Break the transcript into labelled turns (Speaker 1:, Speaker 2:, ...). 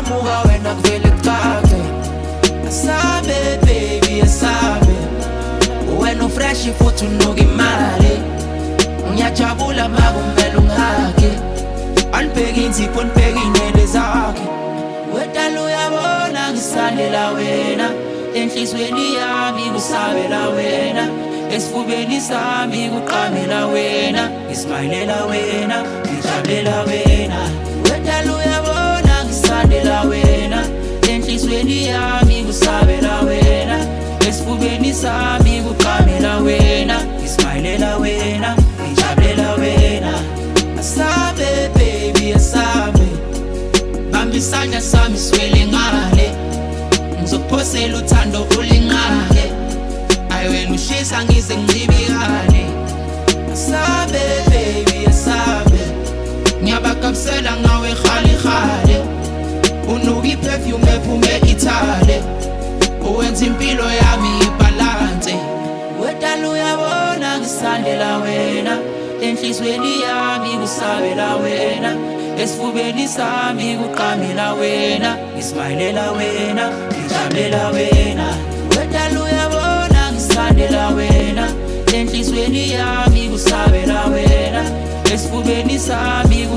Speaker 1: Muga wena kuvele kucake. Asabe baby asabe, wena ufresh futhi unuka imali. Ngiyajabula makumele ungihage, anibheke insipho nibheke inede zakhe. Wedala uyabona ngisandela wena, enhlizweni yami kusabela wena, esifubeni sami kuqamela wena, ngismayilela wena, ngijabulela wena. Wedala uyabona ngisandela wena, enhlizweni yami kusabela wena, esifubeni sami kuqamela wena, ngismayilela wena, ngijabulela wena. Asabe baby asabe, bamba isandla sami swele ngale, ngizokuphosela uthando ulingale. Ayi wena ushisa ngize ngicibikane. Asabe baby asabe, ngiyabakabisela ngawe khali khale, unuka iperfume ephume Italy, uwenza impilo yami ibhalanse. Wedala uyabona ngisandela wena, enhlizweni yami kusabela wena, esifubeni sami kuqamela wena, ngismayilela wena, ngijabulela wena. Wedala uyabona ngisandela wena, enhlizweni yami kusabela wena, esifubeni sami